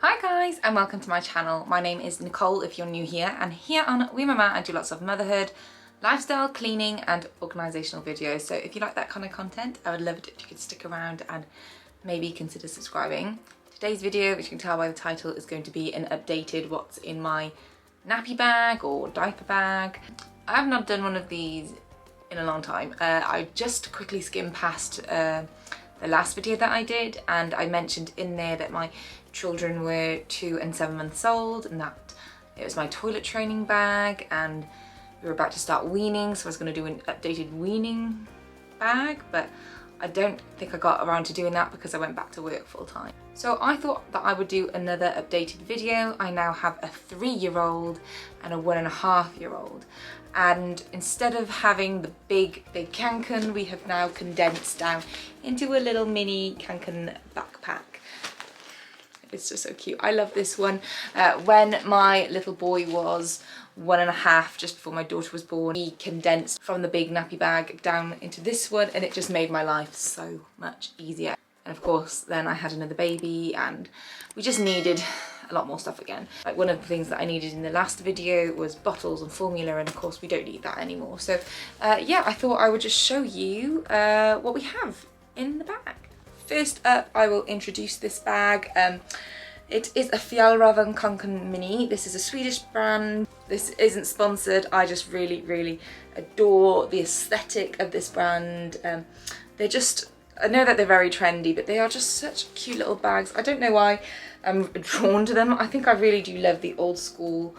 Hi guys and welcome to my channel. My name is Nicole if you're new here, and here on We Mama I do lots of motherhood, lifestyle, cleaning and organisational videos. So if you like that kind of content, I would love it if you could stick around and maybe consider subscribing. Today's video, which you can tell by the title, is going to be an updated what's in my nappy bag or diaper bag. I have not done one of these in a long time. I just quickly skimmed past the last video that I did, and I mentioned in there that my children were 2 and 7 months old and that it was my toilet training bag, and we were about to start weaning, so I was going to do an updated weaning bag, but I don't think I got around to doing that because I went back to work full time. So I thought that I would do another updated video. I now have a 3-year-old and a 1.5-year-old, and instead of having the big Kanken, we have now condensed down into a little mini Kanken backpack. It's just so cute. I love this one. When my little boy was 1.5, just before my daughter was born, he condensed from the big nappy bag down into this one, and it just made my life so much easier. And of course then I had another baby and we just needed a lot more stuff again. Like, one of the things that I needed in the last video was bottles and formula, and of course we don't need that anymore. So yeah, I thought I would just show you what we have in the bag. First up, I will introduce this bag. It is a Fjallraven Kanken mini. This is a Swedish brand. This isn't sponsored. I just really adore the aesthetic of this brand. They're just, I know that they're very trendy, but they are just such cute little bags. I don't know why I'm drawn to them. I think I really do love the old school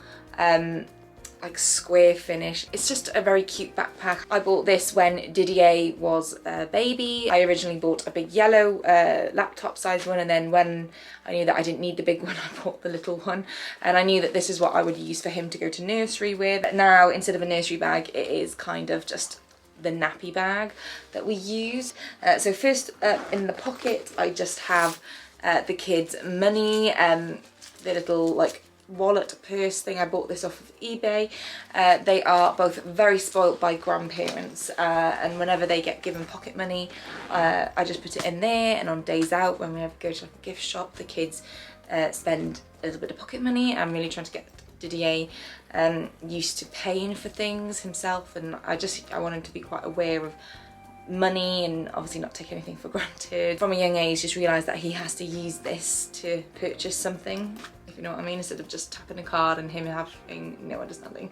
like square finish. It's just a very cute backpack. I bought this when Didier was a baby. I originally bought a big yellow laptop size one, and then when I knew that I didn't need the big one, I bought the little one, and I knew that this is what I would use for him to go to nursery with. But now, instead of a nursery bag, it is kind of just the nappy bag that we use. So first up in the pocket, I just have the kids' money, the little like wallet purse thing. I bought this off of eBay. They are both very spoilt by grandparents, and whenever they get given pocket money, I just put it in there, and on days out when we go to like a gift shop, the kids spend a little bit of pocket money. I'm really trying to get Didier used to paying for things himself, and I want him to be quite aware of money and obviously not take anything for granted. From a young age, just realised that he has to use this to purchase something, if you know what I mean, instead of just tapping a card and him having no understanding.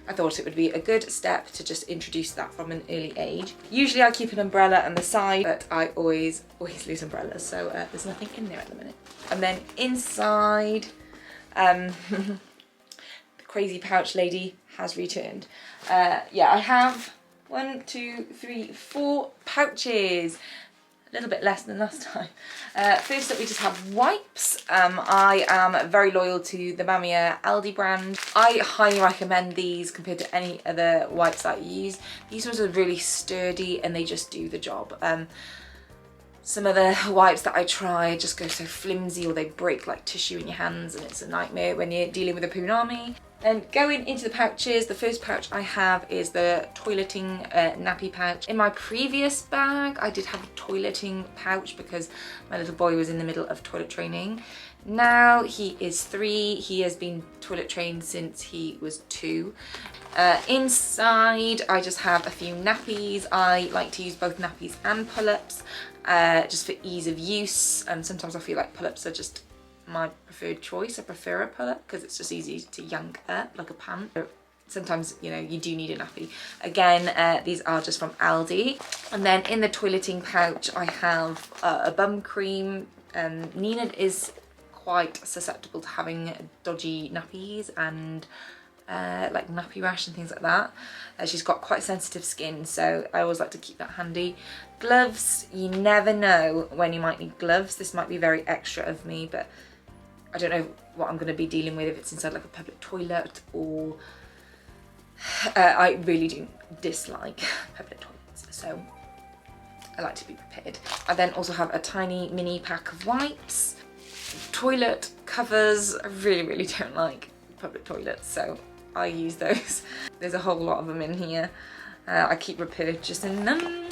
I thought it would be a good step to just introduce that from an early age. Usually I keep an umbrella on the side, but I always lose umbrellas, so there's nothing in there at the minute. And then inside, the crazy pouch lady has returned. Yeah, I have 1, 2, 3, 4 pouches. A little bit less than last time. First up, we just have wipes. I am very loyal to the Mamiya Aldi brand. I highly recommend these compared to any other wipes that I use. These ones are really sturdy and they just do the job. Some other wipes that I try just go so flimsy, or they break like tissue in your hands, and it's a nightmare when you're dealing with a punami. And going into the pouches, the first pouch I have is the toileting nappy pouch. In my previous bag, I did have a toileting pouch because my little boy was in the middle of toilet training. Now he is 3. He has been toilet trained since he was 2. Inside, I just have a few nappies. I like to use both nappies and pull-ups just for ease of use, and sometimes I feel like pull-ups are just my preferred choice. I prefer a pull-up because it's just easy to yank up like a pant. Sometimes, you know, you do need a nappy. Again, these are just from Aldi. And then in the toileting pouch, I have a bum cream. Nina is quite susceptible to having dodgy nappies and like nappy rash and things like that. She's got quite sensitive skin, so I always like to keep that handy. Gloves, you never know when you might need gloves. This might be very extra of me, but I don't know what I'm going to be dealing with if it's inside like a public toilet, or I really do dislike public toilets, so I like to be prepared. I then also have a tiny mini pack of wipes, toilet covers. I really don't like public toilets, so I use those. There's a whole lot of them in here. I keep repurchasing them.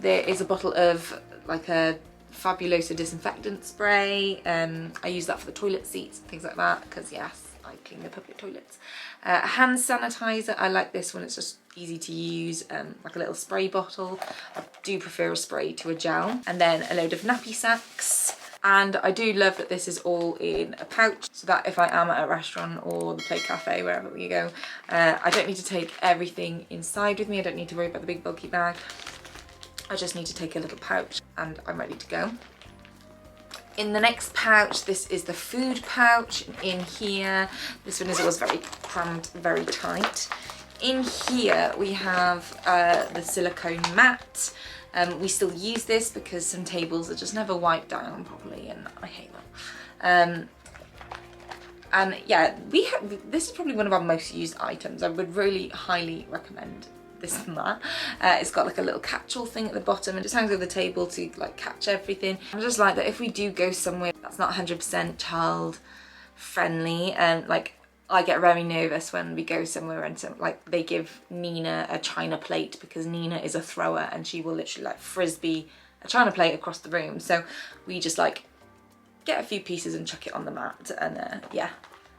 There is a bottle of like a Fabuloso disinfectant spray. I use that for the toilet seats and things like that because yes, I clean the public toilets. Hand sanitizer, I like this one, it's just easy to use, like a little spray bottle. I do prefer a spray to a gel. And then a load of Nappy Sacks. And I do love that this is all in a pouch, so that if I am at a restaurant or the play cafe, wherever we go, I don't need to take everything inside with me. I don't need to worry about the big bulky bag. I just need to take a little pouch and I'm ready to go. In the next pouch, this is the food pouch. In here, this one is always very crammed, very tight. In here we have the silicone mat. We still use this because some tables are just never wiped down properly and I hate that. And yeah, this is probably one of our most used items. I would really highly recommend this mat. It's got like a little catch-all thing at the bottom and just hangs over the table to like catch everything. I just like that if we do go somewhere that's not 100% child friendly, like I get very nervous when we go somewhere and like they give Nina a china plate because Nina is a thrower and she will literally like frisbee a china plate across the room. So we just like get a few pieces and chuck it on the mat and yeah,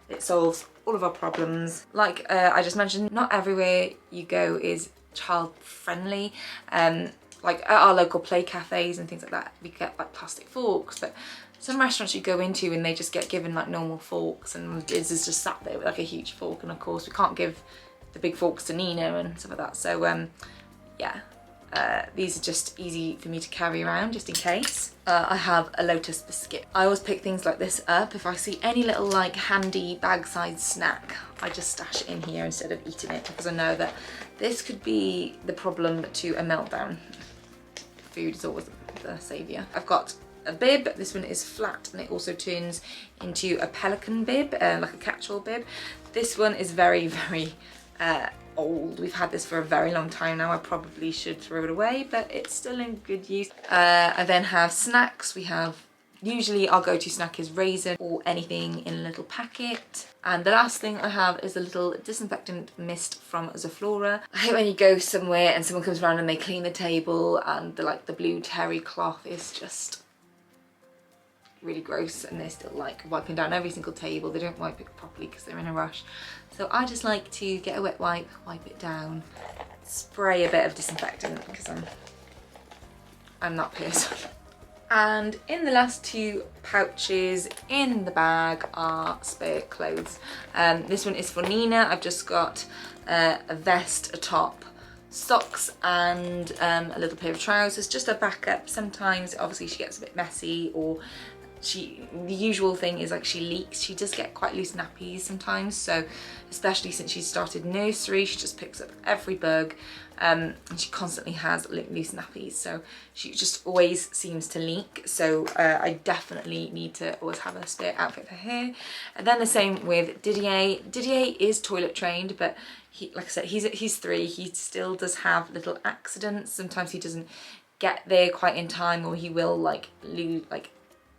it solves all of our problems. Like I just mentioned, not everywhere you go is child friendly. Like at our local play cafes and things like that, we get like plastic forks, but some restaurants you go into and they just get given like normal forks and Liz is just sat there with like a huge fork, and of course we can't give the big forks to Nina and stuff like that. So yeah, these are just easy for me to carry around just in case. I have a Lotus biscuit. I always pick things like this up. If I see any little like handy bag-sized snack, I just stash it in here instead of eating it because I know that this could be the problem to a meltdown. Food is always the saviour. I've got a bib. This one is flat and it also turns into a pelican bib, like a catch-all bib. This one is very, very old. We've had this for a very long time now. I probably should throw it away, but it's still in good use. I then have snacks. We have, usually our go-to snack is raisin or anything in a little packet. And the last thing I have is a little disinfectant mist from Zaflora. I hate when you go somewhere and someone comes around and they clean the table and the blue terry cloth is just really gross and they're still like wiping down every single table. They don't wipe it properly because they're in a rush. So I just like to get a wet wipe, wipe it down, spray a bit of disinfectant because I'm that person. And in the last two pouches in the bag are spare clothes. This one is for Nina. I've just got a vest, a top, socks and a little pair of trousers, just a backup. Sometimes obviously she gets a bit messy or the usual thing is like she leaks. She does get quite loose nappies sometimes, so especially since she started nursery, she just picks up every bug and she constantly has loose nappies, so she just always seems to leak. So I definitely need to always have a spare outfit for her. And then the same with Didier. Didier is toilet trained, but he, like I said, he's 3. He still does have little accidents. Sometimes he doesn't get there quite in time, or he will like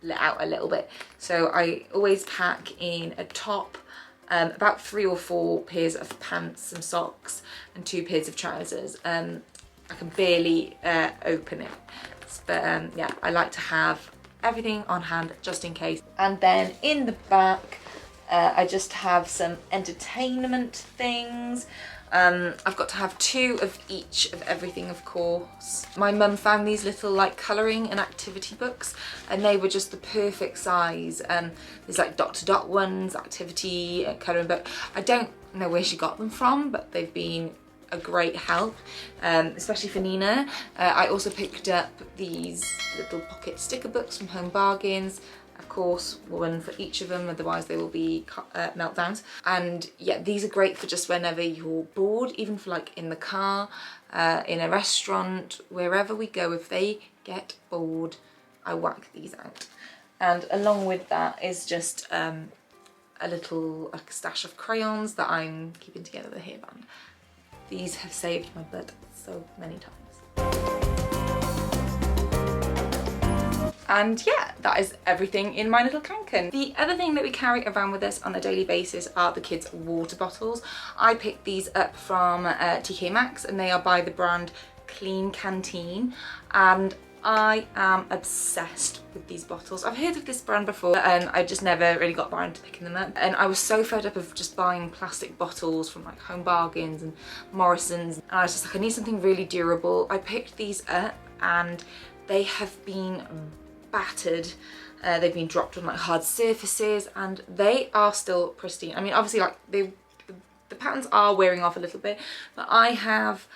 let out a little bit. So I always pack in a top, about 3 or 4 pairs of pants, some socks and 2 pairs of trousers. I can barely open it, but yeah, I like to have everything on hand just in case. And then in the back I just have some entertainment things. I've got to have 2 of each of everything, of course. My mum found these little like colouring and activity books and they were just the perfect size. There's like dot to dot ones, activity, colouring book. I don't know where she got them from, but they've been a great help, especially for Nina. I also picked up these little pocket sticker books from Home Bargains. Of course, one for each of them, otherwise they will be meltdowns. And yeah, these are great for just whenever you're bored, even for like in the car, in a restaurant, wherever we go. If they get bored, I whack these out. And along with that is just a little like stash of crayons that I'm keeping together with a hairband. These have saved my butt so many times. And yeah, that is everything in my little Kanken. The other thing that we carry around with us on a daily basis are the kids' water bottles. I picked these up from TK Maxx and they are by the brand Clean Canteen. And I am obsessed with these bottles. I've heard of this brand before and I just never really got around to picking them up. And I was so fed up of just buying plastic bottles from like Home Bargains and Morrison's. And I was just like, I need something really durable. I picked these up and they have been battered. They've been dropped on like hard surfaces and they are still pristine. I mean, obviously like the patterns are wearing off a little bit, but I have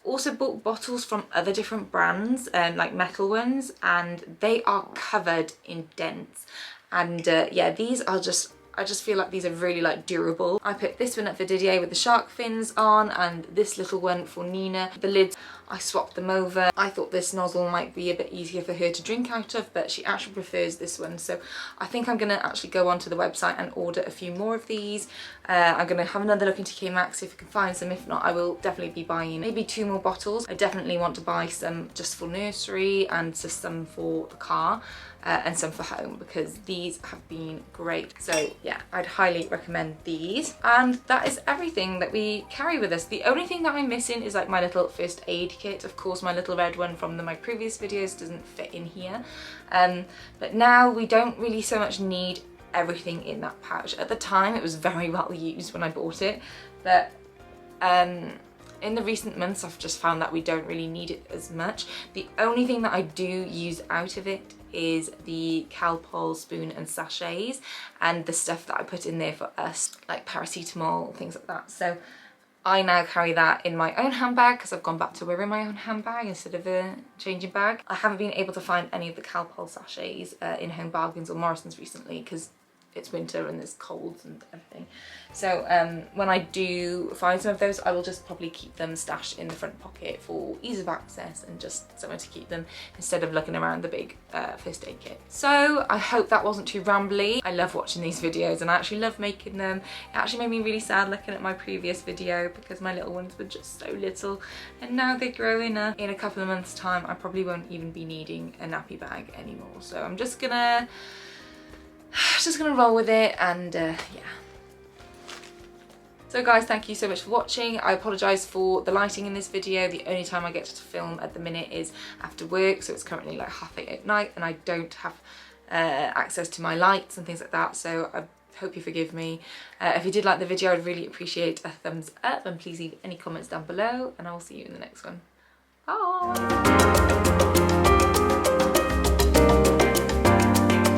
also bought bottles from other different brands, like metal ones, and they are covered in dents. And yeah, these are just, I just feel like these are really like durable. I picked this one up for Didier with the shark fins on, and this little one for Nina. The lids, I swapped them over. I thought this nozzle might be a bit easier for her to drink out of, but she actually prefers this one. So I think I'm gonna actually go onto the website and order a few more of these. I'm gonna have another look into Kmax, see if I can find some. If not, I will definitely be buying maybe 2 more bottles. I definitely want to buy some just for nursery and just some for the car. And some for home, because these have been great. So yeah, I'd highly recommend these. And that is everything that we carry with us. The only thing that I'm missing is like my little first aid kit. Of course, my little red one from my previous videos doesn't fit in here. But now we don't really so much need everything in that pouch. At the time, it was very well used when I bought it, but in the recent months, I've just found that we don't really need it as much. The only thing that I do use out of it is the Calpol spoon and sachets and the stuff that I put in there for us, like paracetamol, things like that. So I now carry that in my own handbag because I've gone back to wearing my own handbag instead of a changing bag. I haven't been able to find any of the Calpol sachets in Home Bargains or Morrison's recently because it's winter and there's colds and everything. So when I do find some of those, I will just probably keep them stashed in the front pocket for ease of access and just somewhere to keep them instead of looking around the big first aid kit. So I hope that wasn't too rambly. I love watching these videos and I actually love making them. It actually made me really sad looking at my previous video because my little ones were just so little, and now they're growing up. In a couple of months time, I probably won't even be needing a nappy bag anymore. So I'm just gonna roll with it and yeah. So guys, thank you so much for watching. I apologise for the lighting in this video. The only time I get to film at the minute is after work, so it's currently like 8:30 at night and I don't have access to my lights and things like that, so I hope you forgive me. If you did like the video, I'd really appreciate a thumbs up and please leave any comments down below and I will see you in the next one. Bye!